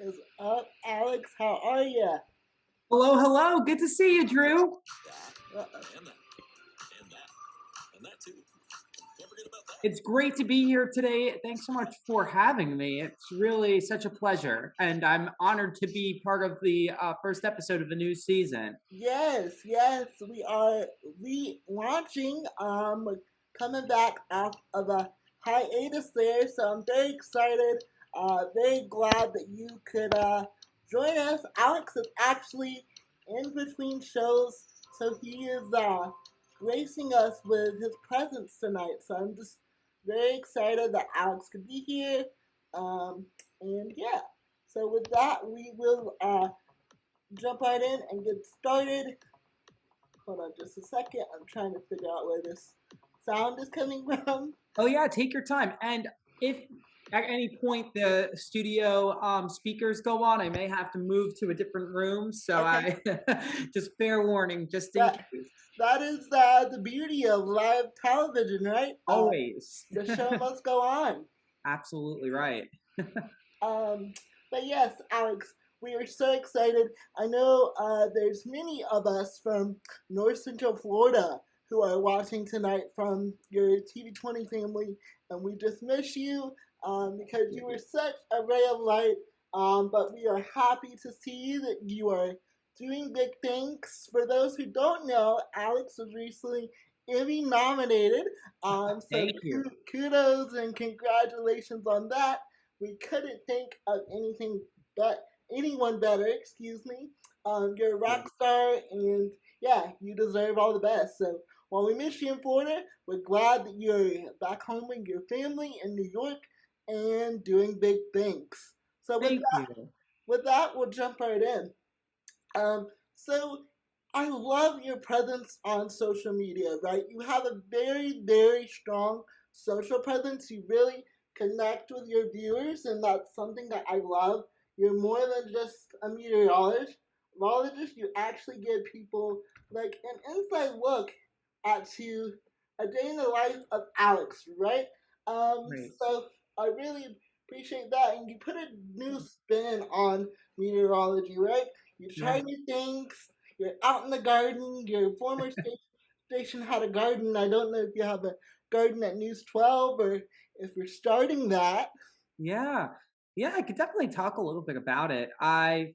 is up? Alex, how are you? Hello, hello. Good to see you, Drew. It's great to be here today. Thanks so much for having me. It's really such a pleasure, and I'm honored to be part of the first episode of the new season. Yes, we are relaunching, coming back off of a hiatus there, so I'm very excited, very glad that you could join us. Alex is actually in between shows, so he is gracing us with his presence tonight, so I'm just very excited that Alex could be here, and yeah, so with that, we will jump right in and get started. Hold on just a second. I'm trying to figure out where this sound is coming from. Oh yeah, take your time. And if at any point the studio speakers go on, I may have to move to a different room. So Okay. I just fair warning, just in That case. that is the beauty of live television, right? Always. The show must go on. Absolutely right. Um, but yes, Alex, we are so excited. I know there's many of us from North Central Florida who are watching tonight from your TV20 family, and we just miss you because you were such a ray of light. But we are happy to see that you are doing big things. For those who don't know, Alex was recently Emmy nominated. So Thank you. kudos and congratulations on that. We couldn't think of anyone better, excuse me. You're a rock star, and yeah, you deserve all the best. So while we miss you in Florida, we're glad that you're back home with your family in New York and doing big things. So Thank you. with that, we'll jump right in. So I love your presence on social media, right? You have a very strong social presence. You really connect with your viewers, and that's something that I love. You're more than just a meteorologist. You actually give people like an inside look at a day in the life of Alex, right? Great. So I really appreciate that, and you put a new spin on meteorology, right? You try Yeah. new things. You're out in the garden. Your former station had a garden. I don't know if you have a garden at News 12 or if you're starting that. Yeah. Yeah, I could definitely talk a little bit about it. I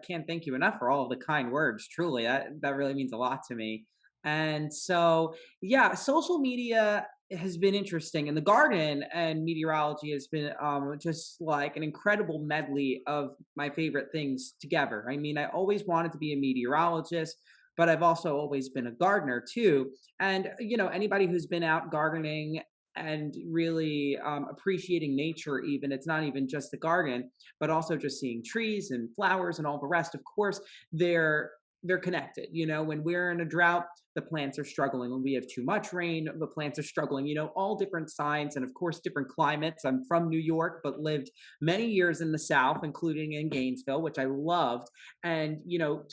can't thank you enough for all of the kind words. Truly, that really means a lot to me. And so, yeah, social media has been interesting, and the garden and meteorology has been just like an incredible medley of my favorite things together. I mean, I always wanted to be a meteorologist, but I've also always been a gardener too. And anybody who's been out gardening and really appreciating nature, even it's not even just the garden, but also just seeing trees and flowers and all the rest. Of course, they're connected. When we're in a drought, the plants are struggling. When we have too much rain, the plants are struggling. All different signs, and of course different climates. I'm from New York but lived many years in the South, including in Gainesville, which I loved. And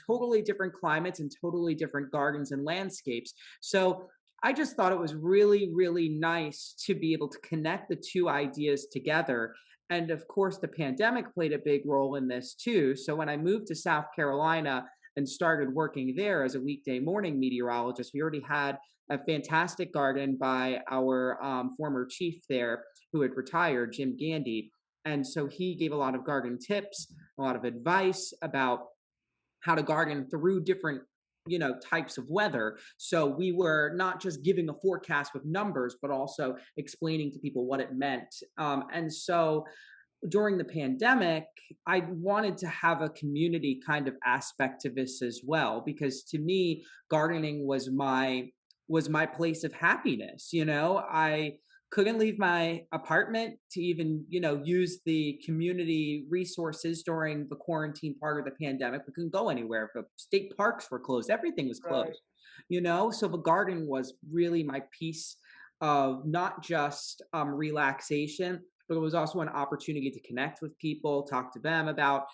totally different climates and totally different gardens and landscapes. So I just thought it was really, really nice to be able to connect the two ideas together. And of course, the pandemic played a big role in this too. So when I moved to South Carolina and started working there as a weekday morning meteorologist, we already had a fantastic garden by our former chief there who had retired, Jim Gandy. And so he gave a lot of garden tips, a lot of advice about how to garden through different types of weather. So we were not just giving a forecast with numbers, but also explaining to people what it meant. And so during the pandemic, I wanted to have a community kind of aspect to this as well, because to me, gardening was my place of happiness. I couldn't leave my apartment to even use the community resources during the quarantine part of the pandemic. We couldn't go anywhere. The state parks were closed, everything was Right. closed. So the garden was really my piece of not just relaxation, but it was also an opportunity to connect with people, talk to them about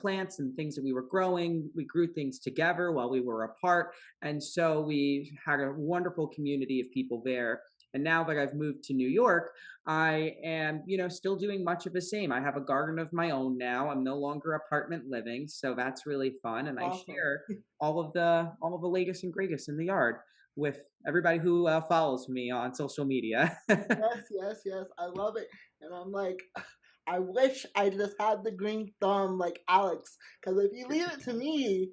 plants and things that we were growing. We grew things together while we were apart, and so we had a wonderful community of people there. And now that I've moved to New York, I am, still doing much of the same. I have a garden of my own now. I'm no longer apartment living, so that's really fun. And I Awesome. share all of the latest and greatest in the yard with everybody who follows me on social media. Yes, yes, yes. I love it. And I'm like, I wish I just had the green thumb like Alex. Because if you leave it to me,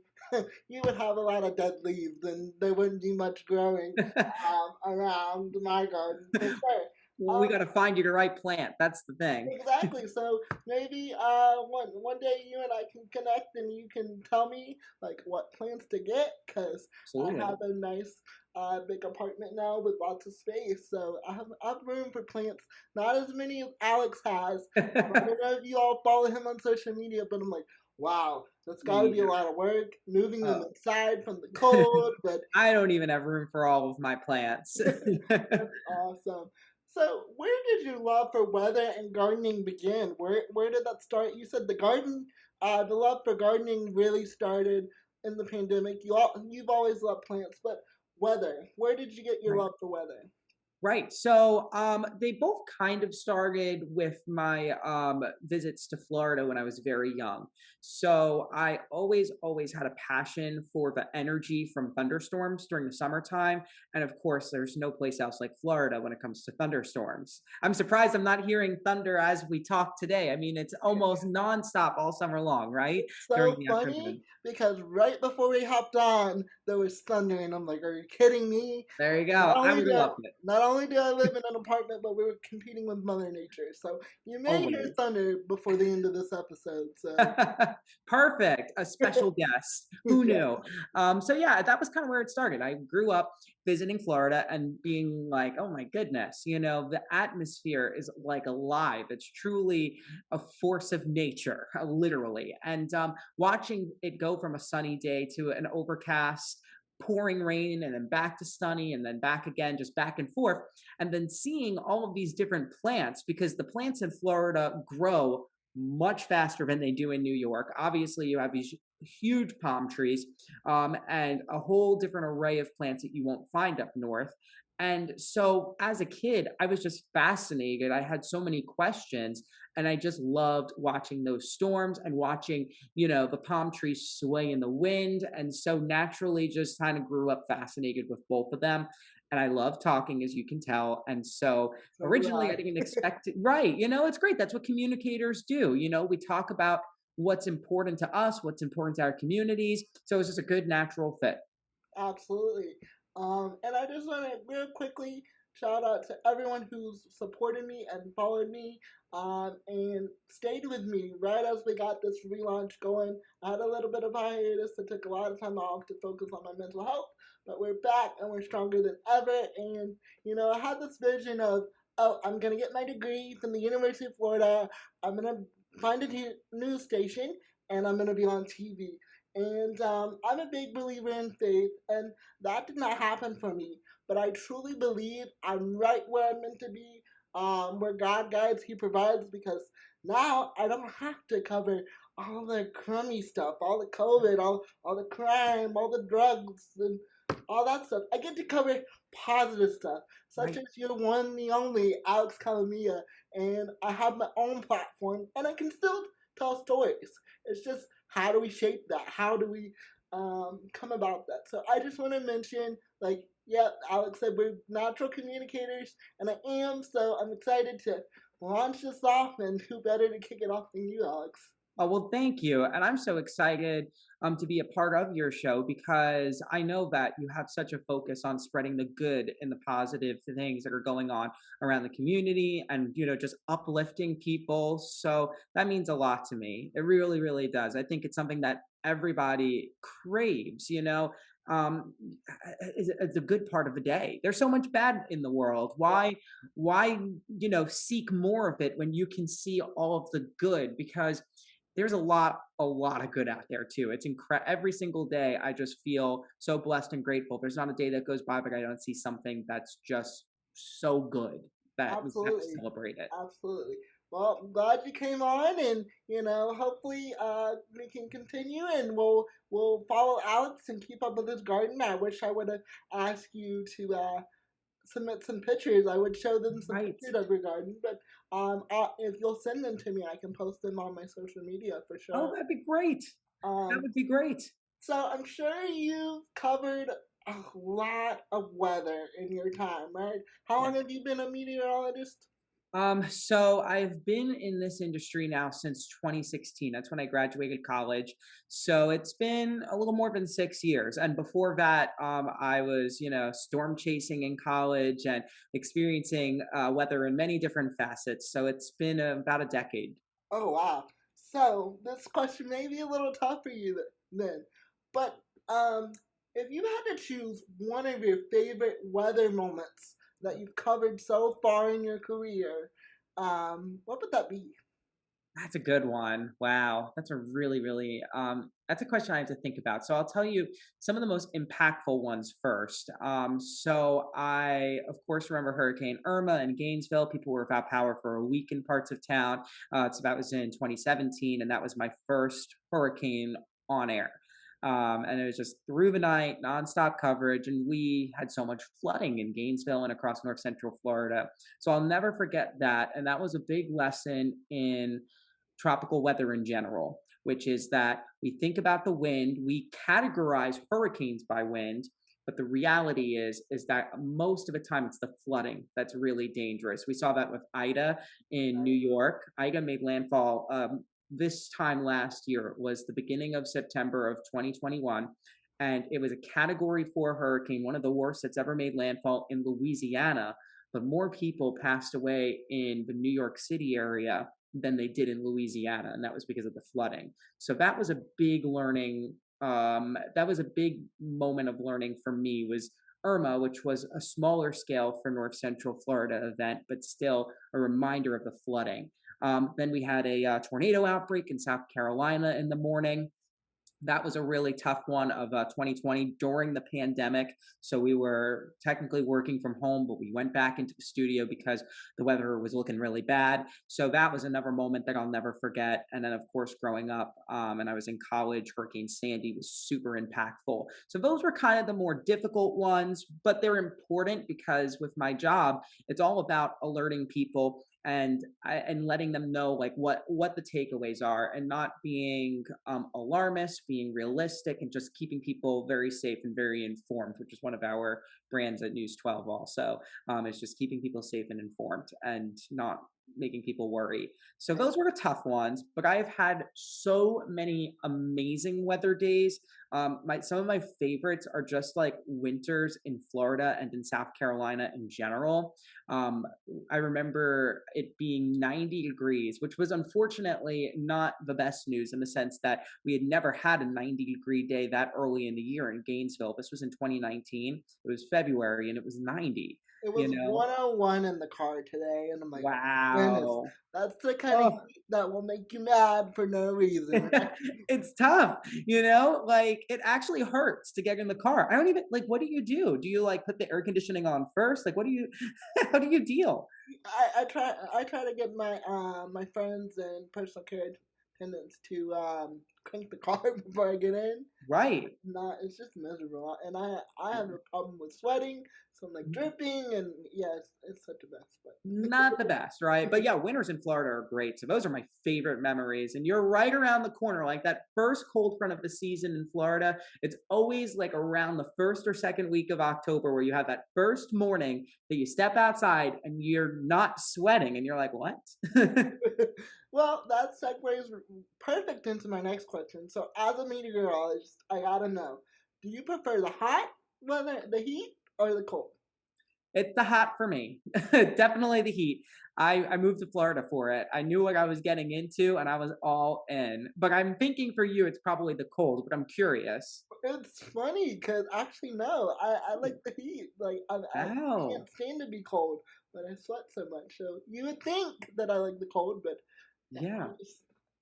you would have a lot of dead leaves and there wouldn't be much growing around my garden for sure. Well, we Um, got to find you the right plant. That's the thing. exactly. So maybe one day you and I can connect and you can tell me like what plants to get because I Absolutely. have a nice big apartment now with lots of space. So I have room for plants. Not as many as Alex has. I don't know if you all follow him on social media, but I'm like, wow, that's got to be a Yeah. lot of work moving them Oh. inside from the cold. But I don't even have room for all of my plants. that's awesome. So, where did your love for weather and gardening begin? Where did that start? You said the love for gardening really started in the pandemic. You've always loved plants, but weather. Where did you get your Right. love for weather? Right. So they both kind of started with my visits to Florida when I was very young. So I always had a passion for the energy from thunderstorms during the summertime. And of course, there's no place else like Florida when it comes to thunderstorms. I'm surprised I'm not hearing thunder as we talk today. I mean, it's almost nonstop all summer long, right? During So the funny afternoon. because right before we hopped on, there was thunder, and I'm like, "Are you kidding me?" There you go. Not I only would do have I, loved not only do I live in an apartment, but we were competing with Mother Nature. So you may hear it. thunder before the end of this episode. So Always. Perfect. A special guest. Who yeah, knew? So yeah, that was kind of where it started. I grew up visiting Florida and being like, oh my goodness, the atmosphere is like alive. It's truly a force of nature, literally. And watching it go from a sunny day to an overcast, pouring rain, and then back to sunny, and then back again, just back and forth. And then seeing all of these different plants, because the plants in Florida grow much faster than they do in New York. Obviously, you have these huge palm trees and a whole different array of plants that you won't find up north. And so, as a kid, I was just fascinated. I had so many questions, and I just loved watching those storms and watching, the palm trees sway in the wind. And so, naturally, just kind of grew up fascinated with both of them. And I love talking, as you can tell. And so, so do originally, I I. didn't expect it. Right. It's great. That's what communicators do. We talk about what's important to us, what's important to our communities. So it's just a good natural fit. Absolutely. And I just want to real quickly shout out to everyone who's supported me and followed me and stayed with me right as we got this relaunch going. I had a little bit of a hiatus. I took a lot of time off to focus on my mental health, but we're back and we're stronger than ever. And, I had this vision of, oh, I'm going to get my degree from the University of Florida. I'm going to find a news station and I'm going to be on TV. And I'm a big believer in faith, and that did not happen for me. But I truly believe I'm right where I'm meant to be, where God guides, He provides, because now I don't have to cover all the crummy stuff, all the COVID, all the crime, all the drugs, and all that stuff. I get to cover positive stuff, such Right. as your one, the only Alex Calamia, and I have my own platform, and I can still tell stories. It's just how do we shape that? How do we come about that? So I just want to mention, like, yeah, Alex said we're natural communicators, and I am. So I'm excited to launch this off, and who better to kick it off than you, Alex? Oh, well, thank you. And I'm so excited to be a part of your show because I know that you have such a focus on spreading the good and the positive things that are going on around the community and, just uplifting people. So that means a lot to me. It really, really does. I think it's something that everybody craves, um it's a good part of the day. There's so much bad in the world. Yeah, Why seek more of it when you can see all of the good? Because there's a lot of good out there too. It's incredible. Every single day I just feel so blessed and grateful. There's not a day that goes by but I don't see something that's just so good that we have to absolutely, celebrate it. absolutely. Well, I'm glad you came on, and hopefully, we can continue, and we'll follow Alex and keep up with his garden. I wish I would have asked you to submit some pictures, I would show them some Right. pictures of your garden. But if you'll send them to me, I can post them on my social media for Oh, sure. that'd be great. That Um, would be great. so I'm sure you've covered a lot of weather in your time, right? How Yeah. long have you been a meteorologist? So I've been in this industry now since 2016. That's when I graduated college. So it's been a little more than 6 years. And before that, I was, storm chasing in college and experiencing weather in many different facets. So it's been about a decade. Oh wow! So this question may be a little tough for you then, but if you had to choose one of your favorite weather moments that you've covered so far in your career, what would that be? That's a good one. Wow. That's a really, really that's a question I have to think about. So I'll tell you some of the most impactful ones first. So I of course remember Hurricane Irma in Gainesville. People were without power for a week in parts of town. So that was in 2017, and that was my first hurricane on air. And it was just through the night, nonstop coverage, and we had so much flooding in Gainesville and across North Central Florida. So I'll never forget that. And that was a big lesson in tropical weather in general, which is that we think about the wind, we categorize hurricanes by wind, but the reality is that most of the time it's the flooding that's really dangerous. We saw that with Ida in New York. Ida made landfall this time last year. It was the beginning of September of 2021. And it was a category 4 hurricane, one of the worst that's ever made landfall in Louisiana. But more people passed away in the New York City area than they did in Louisiana, and that was because of the flooding. So that was a big learning. That was a big moment of learning for me. Was Irma, which was a smaller scale for North Central Florida event, but still a reminder of the flooding. Then we had a tornado outbreak in South Carolina in the morning. That was a really tough one of 2020 during the pandemic. So we were technically working from home, but we went back into the studio because the weather was looking really bad. So that was another moment that I'll never forget. And then, of course, growing up, and I was in college, Hurricane Sandy was super impactful. So those were kind of the more difficult ones, but they're important because with my job, it's all about alerting people and letting them know like what the takeaways are, and not being alarmist, being realistic, and just keeping people very safe and very informed, which is one of our brands at News 12 also. Is just keeping people safe and informed and not making people worry. So those were the tough ones, but I have had so many amazing weather days. My Some of my favorites are just like winters in Florida and in South Carolina in general. um, I remember it being 90 degrees, which was unfortunately not the best news in the sense that we had never had a 90-degree day that early in the year in Gainesville. This was in 2019. It was February and it was 90, It you was know? 101 in the car today, and I'm like, oh my goodness, Wow. that's the kind of Oh, heat that will make you mad for no reason, right? it's tough, like it actually hurts to get in the car. I don't even like, what do you do? Do you like put the air conditioning on first? Like, what do you, how do you deal? I try to get my friends and personal care attendants to crank the car before I get in. Right. Not It's just miserable, and I have a problem with sweating, so I'm like dripping, and yes, it's such a mess. Not the best, right? But yeah, winters in Florida are great. So those are my favorite memories. And you're right around the corner, like that first cold front of the season in Florida. It's always like around the first or second week of October where you have that first morning that you step outside and you're not sweating and you're like, what? Well, that segues perfect into my next question. So, as a meteorologist, I gotta know: do you prefer the hot weather, the heat, or the cold? It's the hot for me. Definitely the heat. I moved to Florida for it. I knew what I was getting into and I was all in. But I'm thinking for you, it's probably the cold, but I'm curious. It's funny because actually, no, I like the heat. Like, I Oh, can't stand to be cold, but I sweat so much. So you would think that I like the cold, but yeah.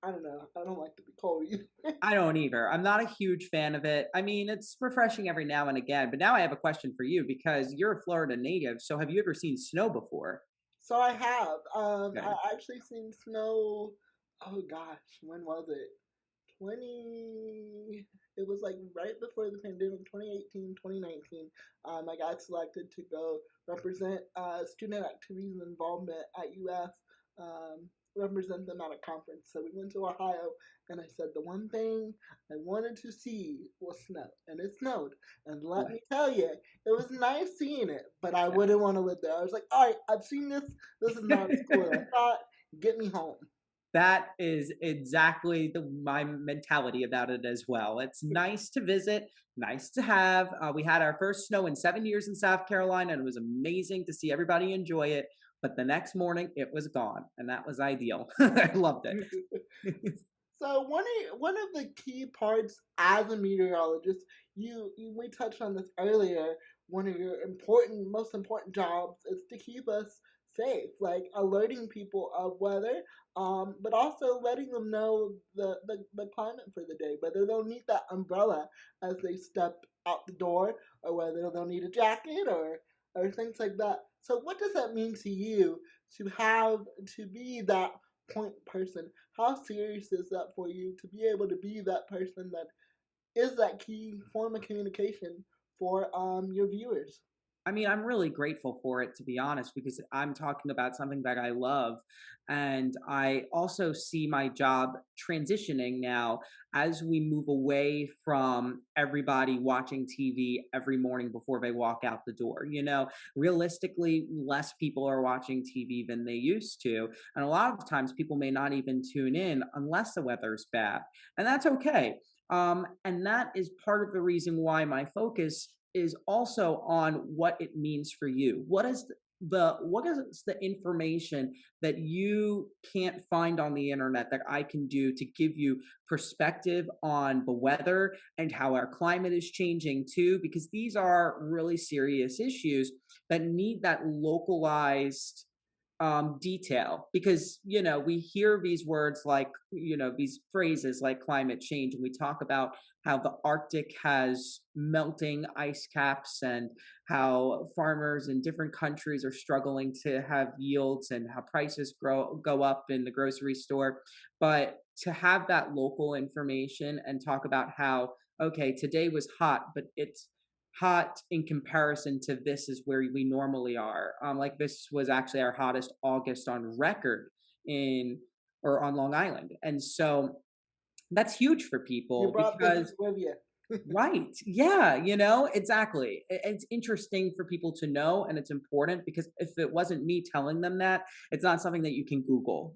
I don't know. I don't like to be cold either. I don't either. I'm not a huge fan of it. I mean, it's refreshing every now and again, but now I have a question for you because you're a Florida native. So have you ever seen snow before? So I have. Okay. I actually seen snow. Oh gosh, when was it? 20 it was like right before the pandemic, 2018, 2019. I got selected to go represent student activities and involvement at UF, represent them at a conference. So we went to Ohio, and I said the one thing I wanted to see was snow, and it snowed. And let me tell you, it was nice seeing it, but I wouldn't want to live there. I was like, all right, I've seen this. This is not as cool as I thought. Get me home. That is exactly my mentality about it as well. It's nice to visit, nice to have. We had our first snow in 7 years in South Carolina, and it was amazing to see everybody enjoy it. But the next morning, it was gone, and that was ideal. I loved it. So one of the key parts as a meteorologist, you we touched on this earlier. One of your most important jobs is to keep us safe, like alerting people of weather, but also letting them know the climate for the day, whether they'll need that umbrella as they step out the door, or whether they'll need a jacket or things like that. So, what does that mean to you to be that point person? How serious is that for you to be able to be that person that is that key form of communication for your viewers? I mean, I'm really grateful for it, to be honest, because I'm talking about something that I love. And I also see my job transitioning now as we move away from everybody watching TV every morning before they walk out the door. Realistically, less people are watching TV than they used to. And a lot of times people may not even tune in unless the weather's bad. And that's okay. And that is part of the reason why my focus is also on what it means for you. What is the information that you can't find on the internet that I can do to give you perspective on the weather and how our climate is changing too? Because these are really serious issues that need that localized detail, because we hear these words like, these phrases like climate change, and we talk about how the Arctic has melting ice caps and how farmers in different countries are struggling to have yields and how prices go up in the grocery store. But to have that local information and talk about how, okay, today was hot, but it's hot in comparison to this is where we normally are. Like this was actually our hottest August on record in or on Long Island. And so that's huge for You people brought the heat because with you. right. Yeah, exactly. It's interesting for people to know, and it's important because if it wasn't me telling them that, it's not something that you can Google.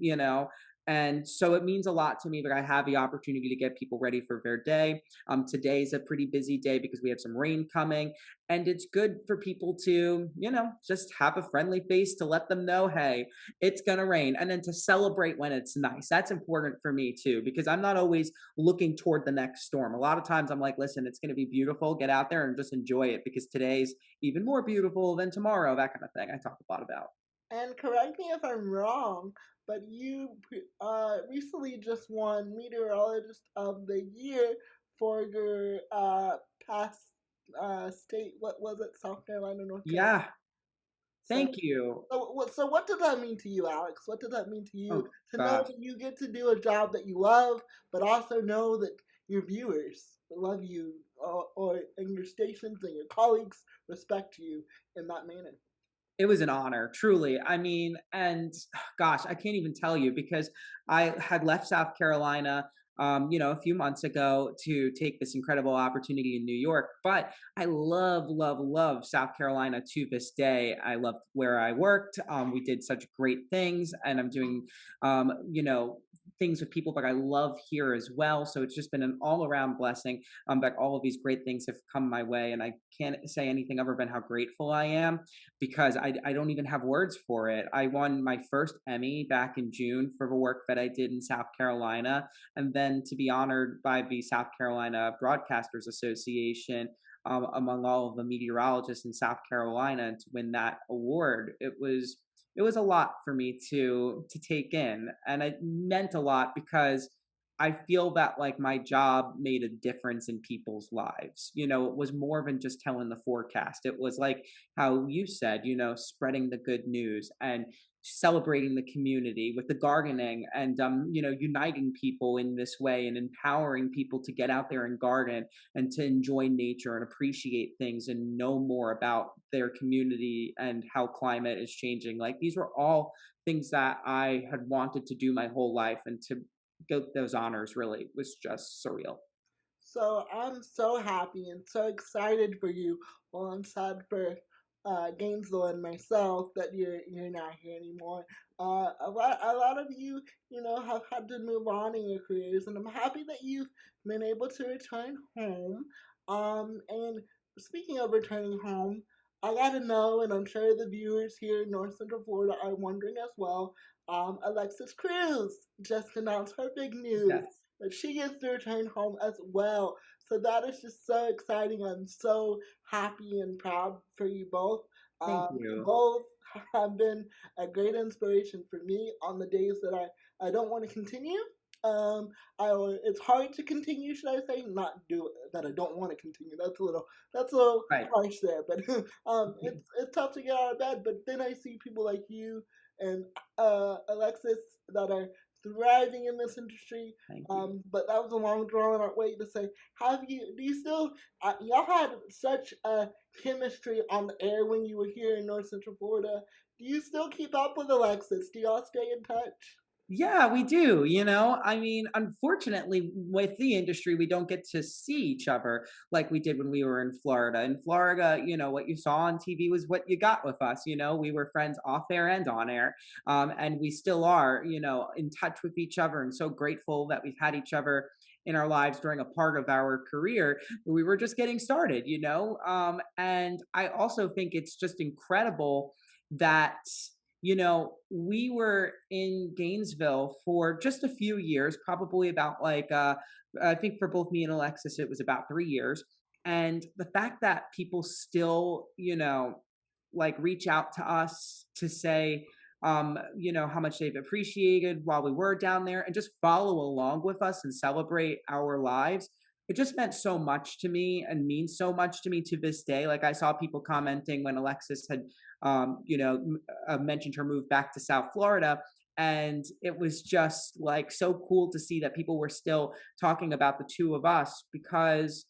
And so it means a lot to me that I have the opportunity to get people ready for their day. Today's a pretty busy day because we have some rain coming, and it's good for people to, just have a friendly face to let them know, hey, it's gonna rain, and then to celebrate when it's nice. That's important for me too, because I'm not always looking toward the next storm. A lot of times I'm like, listen, it's going to be beautiful. Get out there and just enjoy it because today's even more beautiful than tomorrow, that kind of thing. I talk a lot about. And correct me if I'm wrong, but you recently just won Meteorologist of the Year for your past state. What was it? South Carolina, North Carolina. Yeah. So, Thank you. so what does that mean to you, Alex? What does that mean to you Oh, to know gosh. that you get to do a job that you love, but also know that your viewers love you, or and your stations and your colleagues respect you in that manner? It was an honor, truly. I mean, and gosh, I can't even tell you because I had left South Carolina, a few months ago to take this incredible opportunity in New York. But I love, love, love South Carolina to this day. I loved where I worked. We did such great things, and I'm doing, things with people that I love here as well. So it's just been an all around blessing. That all of these great things have come my way, and I can't say anything other than how grateful I am because I don't even have words for it. I won my first Emmy back in June for the work that I did in South Carolina. And then to be honored by the South Carolina Broadcasters Association among all of the meteorologists in South Carolina and to win that award, it was a lot for me to take in. And it meant a lot because I feel that like my job made a difference in people's lives. It was more than just telling the forecast. It was like how you said, spreading the good news and celebrating the community with the gardening and uniting people in this way and empowering people to get out there and garden and to enjoy nature and appreciate things and know more about their community and how climate is changing. Like these were all things that I had wanted to do my whole life, and to get those honors really was just surreal. So I'm so happy and so excited for you. Well, I'm sad for Gainesville and myself that you're not here anymore. A lot of you, have had to move on in your careers, and I'm happy that you've been able to return home. And speaking of returning home, I gotta know, and I'm sure the viewers here in North Central Florida are wondering as well. Alexis Cruz just announced her big news Yes. that she gets to return home as well. So that is just so exciting. I'm so happy and proud for you both. Thank You you. both have been a great inspiration for me on the days that I don't want to continue. Um, it's hard to continue, should I say? Not do it, that I don't want to continue. That's a little Right. harsh there, but it's tough to get out of bed. But then I see people like you and Alexis that are thriving in this industry. Thank you. But that was a long drawn out way to say, do you still, y'all had such a chemistry on the air when you were here in North Central Florida. Do you still keep up with Alexis? Do y'all stay in touch? Yeah, we do. I mean, unfortunately, with the industry, we don't get to see each other like we did when we were in Florida. In Florida, what you saw on TV was what you got with us. We were friends off air and on air. And we still are, in touch with each other, and so grateful that we've had each other in our lives during a part of our career. We were just getting started, and I also think it's just incredible that we were in Gainesville for just a few years, probably about like I think for both me and Alexis, it was about 3 years. And the fact that people still, like reach out to us to say, how much they've appreciated while we were down there and just follow along with us and celebrate our lives. It just meant so much to me and means so much to me to this day. Like I saw people commenting when Alexis had mentioned her move back to South Florida. And it was just like so cool to see that people were still talking about the two of us because,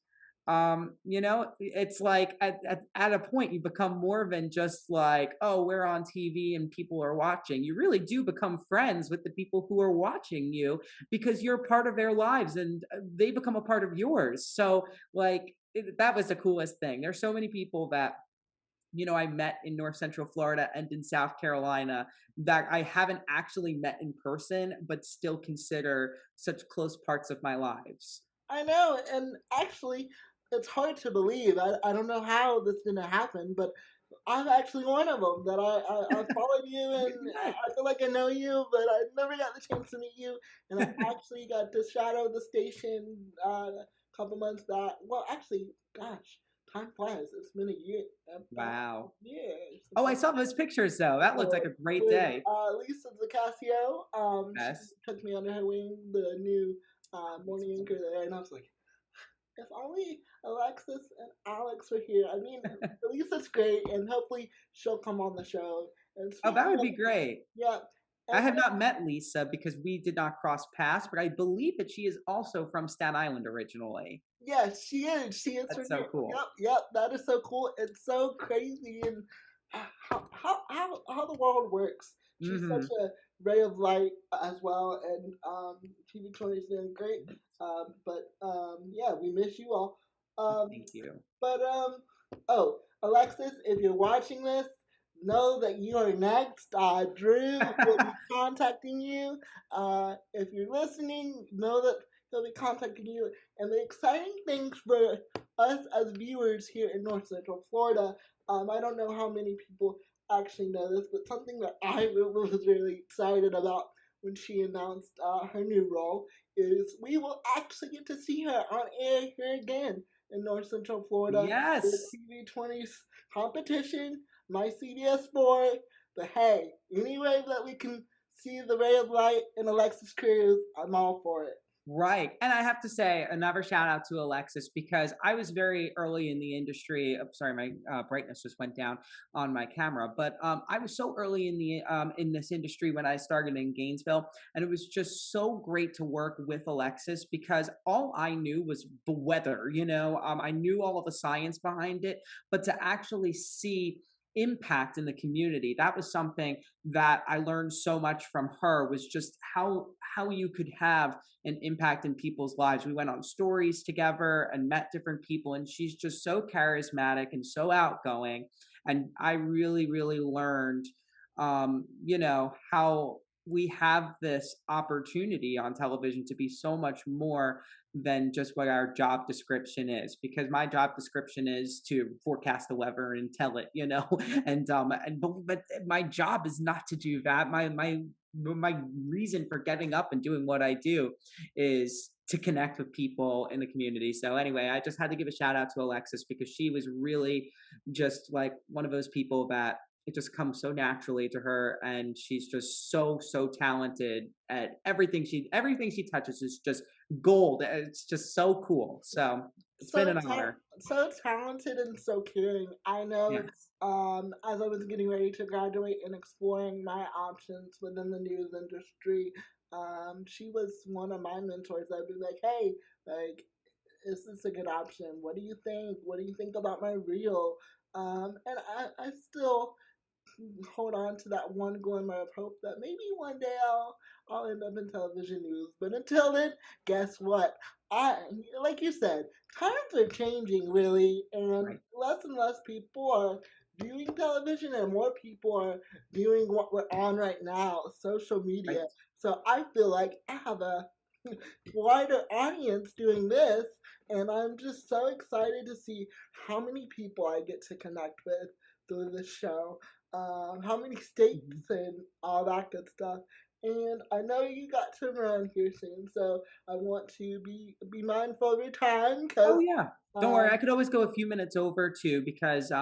it's like at a point you become more than just like, oh, we're on TV and people are watching. You really do become friends with the people who are watching you because you're part of their lives and they become a part of yours. So, like, that was the coolest thing. There's so many people that I met in North Central Florida and in South Carolina that I haven't actually met in person, but still consider such close parts of my lives. I know, and actually, it's hard to believe. I don't know how this didn't happen, but I'm actually one of them. That I followed you, and Right. I feel like I know you, but I never got the chance to meet you. And I actually got to shadow the station a couple months back. Well, actually, gosh, time flies. It's been a year, about Wow. a year Oh, since I saw those pictures though. That looked like a great with day. Lisa Zacasio. She Yes. took me under her wing, the new morning anchor there, and I was like, if only Alexis and Alex were here. I mean, Lisa's great, and hopefully she'll come on the show. And Oh, that speaking would of, be great. yeah, I and have not met Lisa because we did not cross paths, but I believe that she is also from Staten Island originally. yes, she is. She is from That's so here. cool. Yep, yep. That is so cool. It's so crazy, and how the world works. She's such Hmm. a ray of light as well, and TV20 is doing great. Yeah, we miss you all. Um, Thank you. But oh, Alexis, if you're watching this, know that you are next. Drew will be contacting you. If you're listening, know that he'll be contacting you. And the exciting things for us as viewers here in North Central Florida, I don't know how many people actually know this, but something that I was really excited about when she announced her new role is we will actually get to see her on air here again in North Central Florida with Yes. TV20's competition, my CBS boy. But hey, any way that we can see the ray of light in Alexis Cruz, I'm all for it. Right. And I have to say another shout out to Alexis because I was very early in the industry. Sorry, my brightness just went down on my camera. But I was so early in this industry when I started in Gainesville, and it was just so great to work with Alexis because all I knew was the weather. I knew all of the science behind it, but to actually see impact in the community, that was something that I learned so much from her, was just how you could have an impact in people's lives. We went on stories together and met different people, and she's just so charismatic and so outgoing. And I really, really learned, how we have this opportunity on television to be so much more than just what our job description is, because my job description is to forecast the weather and tell it, but my job is not to do that. My reason for getting up and doing what I do is to connect with people in the community. So anyway, I just had to give a shout out to Alexis because she was really just like one of those people that it just comes so naturally to her, and she's just so talented at everything she touches is just gold. It's just so cool. So it's been So an honor. so talented and so caring. I know. Yes. As I was getting ready to graduate and exploring my options within the news industry, she was one of my mentors. I'd be like, "Hey, like, is this a good option? What do you think? What do you think about my reel?" And I still hold on to that one glimmer of hope that maybe one day I'll end up in television news. But until then, guess what? I like you said, times are changing really, and Right. less people are viewing television, and more people are viewing what we're on right now, social Right. media. So I feel like I have a wider audience doing this, and I'm just so excited to see how many people I get to connect with through the show, how many Mhm. states and all that good stuff. And I know you got to run here soon, so I want to be mindful of your time Oh because yeah. Don't worry, I um, could always go a few minutes over too because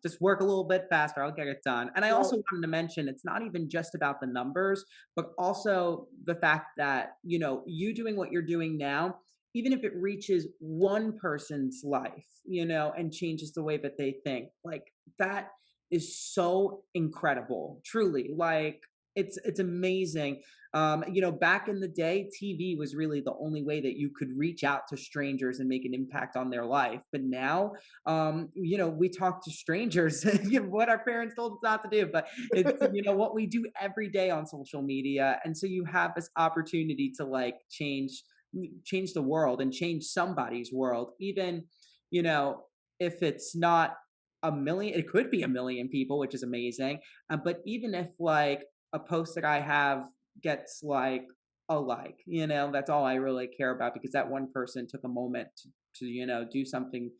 just work a little bit faster. I'll get it done. And I well, also wanted to mention it's not even just about the numbers, but also the fact that, you doing what you're doing now, even if it reaches one person's life, and changes the way that they think, like that is so incredible. Truly. Like it's amazing. Back in the day, TV was really the only way that you could reach out to strangers and make an impact on their life. But now, we talk to strangers, what our parents told us not to do, but it's, what we do every day on social media. And so you have this opportunity to like change the world and change somebody's world, even, you know, if it's not a million, it could be a million people, which is amazing. But even if like a post that I have gets like a like, that's all I really care about because that one person took a moment to do something,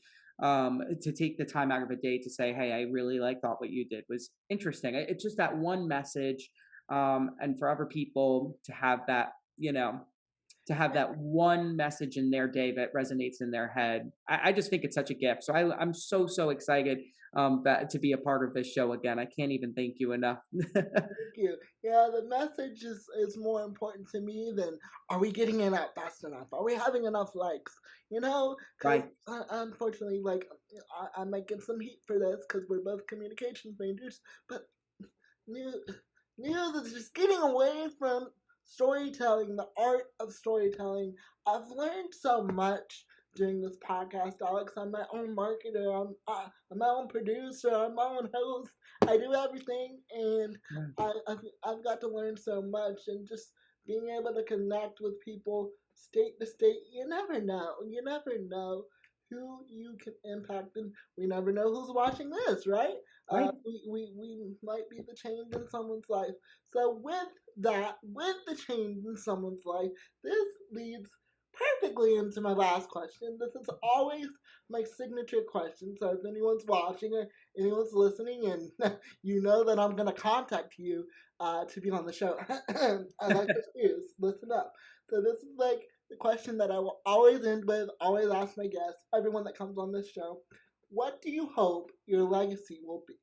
to take the time out of a day to say, hey, I really like thought what you did was interesting. It's just that one message, and for other people to have that, one message in their day that resonates in their head. I just think it's such a gift. So I'm so excited, that to be a part of this show again. I can't even thank you enough. thank you. Yeah, the message is more important to me than are we getting it out fast enough? Are we having enough likes? Because Right, unfortunately, like I might get some heat for this because we're both communications majors, but news, news is just getting away from storytelling, the art of storytelling. I've learned so much doing this podcast, Alex. I'm my own marketer. I'm my own producer. I'm my own host. I do everything, and right, I've got to learn so much, and just being able to connect with people state to state. You never know. You never know who you can impact, and we never know who's watching this, right? right. We might be the change in someone's life. So with that, with the change in someone's life, this leads perfectly into my last question. This is always my signature question. So if anyone's watching or anyone's listening, and you know that I'm going to contact you to be on the show, I like this news. Listen up. So this is like the question that I will always end with, always ask my guests, everyone that comes on this show. What do you hope your legacy will be?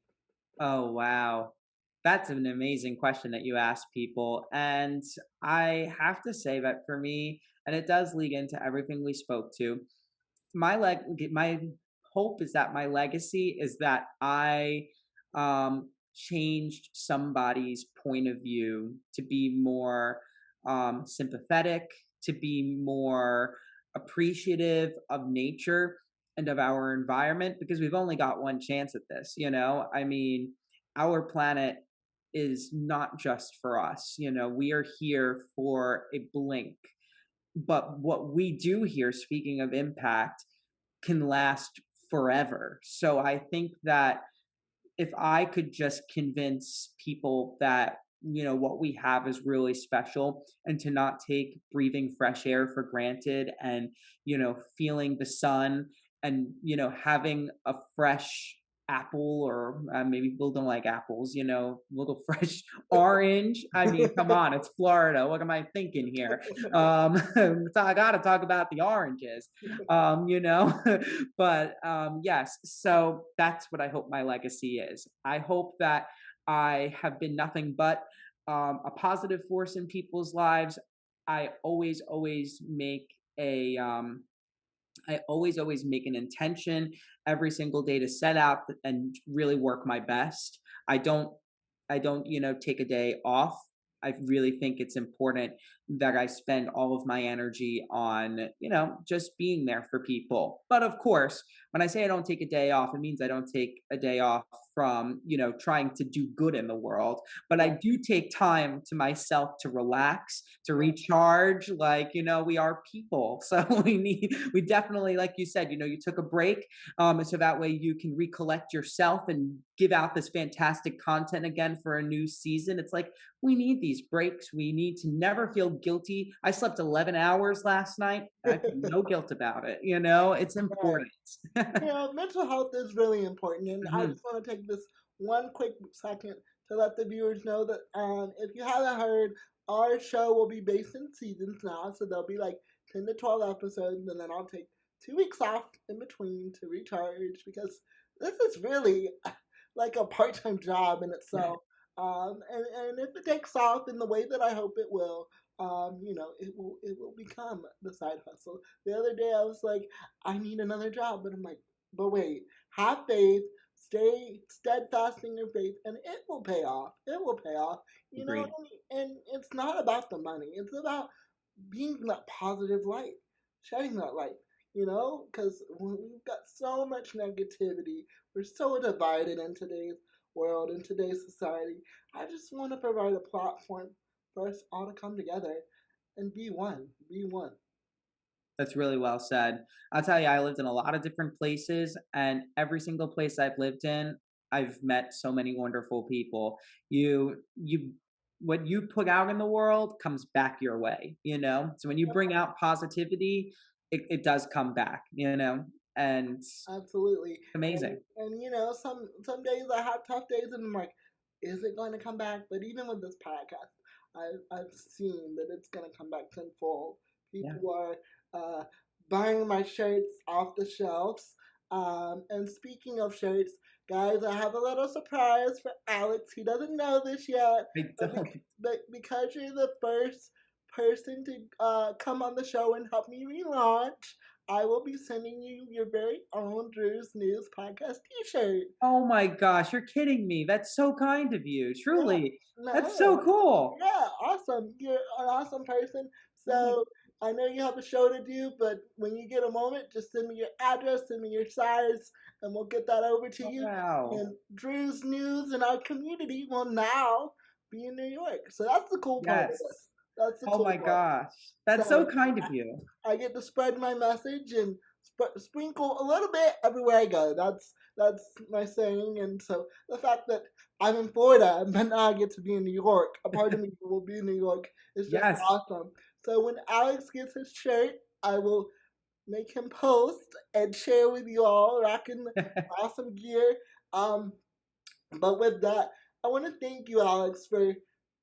Oh, wow. That's an amazing question that you ask people. And I have to say that for me, and it does lead into everything we spoke to. My hope is that my legacy is that I changed somebody's point of view to be more sympathetic, to be more appreciative of nature and of our environment, because we've only got one chance at this, you know? I mean, our planet is not just for us, you know, we are here for a blink. But what we do here, speaking of impact, can last forever. So I think that if I could just convince people that, you know, what we have is really special, and to not take breathing fresh air for granted, and, you know, feeling the sun, and, you know, having a fresh apple, or maybe people don't like apples, you know, little fresh orange. I mean, come on, it's Florida. What am I thinking here? So I got to talk about the oranges, you know, but yes, so that's what I hope my legacy is. I hope that I have been nothing but a positive force in people's lives. I always make a always make an intention every single day to set out and really work my best. I don't you know, take a day off. I really think it's important that I spend all of my energy on, you know, just being there for people. But of course, when I say I don't take a day off, it means I don't take a day off from, you know, trying to do good in the world. But I Right, do take time to myself to relax, to right. recharge. Like, you know, we are people. So we definitely, like you said, you know, you took a break. So that way you can recollect yourself and give out this fantastic content again for a new season. It's like we need these breaks. We need to never feel guilty. I slept 11 hours last night. I feel no guilt about it. You know, it's Right. important. You know, mental health is really important, and I Mhm. just want to take this one quick second to let the viewers know that if you haven't heard, our show will be based in seasons now, so there'll be like 10 to 12 episodes, and then I'll take 2 weeks off in between to recharge because this is really like a part-time job in Yeah, itself. And if it takes off in the way that I hope it will, you know, it will become the side hustle. The other day I was like, I need another job, but I'm like, but wait, have faith, stay steadfast in your faith, and it will pay off. It will pay off. You know, agreed. and it's not about the money. It's about being that positive light, shedding that light. You know, because we've got so much negativity. We're so divided in today's world, in today's society. I just want to provide a platform for us all to come together and be one. Be one. That's really well said. I'll tell you, I lived in a lot of different places, and every single place I've lived in, I've met so many wonderful people. You what you put out in the world comes back your way, you know? So when you bring out positivity, it does come back, you know? And it's Absolutely. amazing. And you know, some days I have tough days and I'm like, is it going to come back? But even with this podcast, I've seen that it's going to come back tenfold. Yeah. People are uh, buying my shirts off the shelves. And speaking of shirts, guys, I have a little surprise for Alex. He doesn't know this yet, I but, don't. but because you're the first person to come on the show and help me relaunch, I will be sending you your very own Drew's News podcast T-shirt. Oh my gosh, you're kidding me. That's so kind of you. Yeah, Truly. That's so no, cool. yeah, awesome. You're an awesome person. Oh my So I know you have a show to do, but when you get a moment, just send me your address, send me your size, and we'll get that over to you. wow. And Drew's News in our community will now be in New York. So that's the cool part of Yes. this. That's the Oh cool my part. gosh. That's so So kind of you. I get to spread my message and sprinkle a little bit everywhere I go. That's my saying. And so the fact that I'm in Florida but now I get to be in New York, a part of me will be in New York, is just Yes. awesome. So when Alex gets his shirt, I will make him post and share with you all, rocking awesome gear. Um, but with that, I want to thank you, Alex, for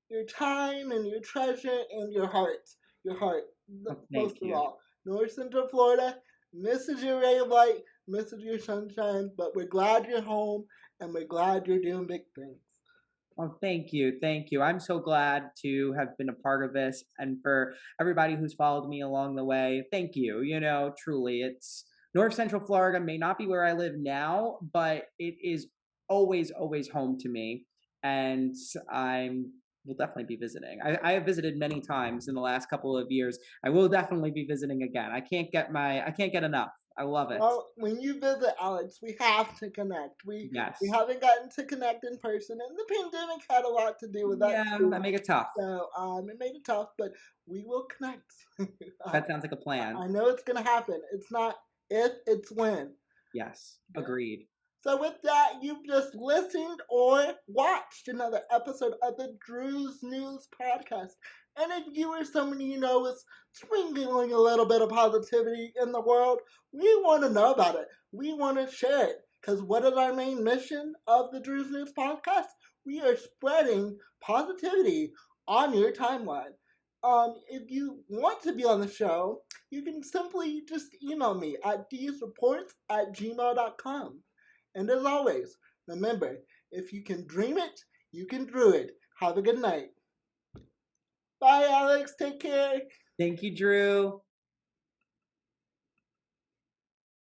your time and your treasure and your heart. Your heart, Oh, most thank of you. all. North Central Florida misses your ray of light, misses your sunshine, but we're glad you're home and we're glad you're doing big things. Oh, thank you. Thank you. I'm so glad to have been a part of this. And for everybody who's followed me along the way, thank you. Truly, it's North Central Florida may not be where I live now, but it is always, always home to me. And I'm will definitely be visiting. I have visited many times in the last couple of years. I will definitely be visiting again. I can't get enough. I love it. Well, when you visit Alex, we have to connect. We Yes. haven't gotten to connect in person, and the pandemic had a lot to do with that Yeah, too. that make it tough. So it made it tough, but we will connect. I, That sounds like a plan. I know it's gonna happen. It's not if, it's when. Yes. Yeah. Agreed. So with that, you've just listened or watched another episode of the Drew's News Podcast. And if you or someone you know is sprinkling a little bit of positivity in the world, we want to know about it. We want to share it. Because what is our main mission of the Drew's News Podcast? We are spreading positivity on your timeline. If you want to be on the show, you can simply just email me at dsreports@gmail.com. And as always, remember, if you can dream it, you can drew it. Have a good night. Bye, Alex. Take care. Thank you, Drew.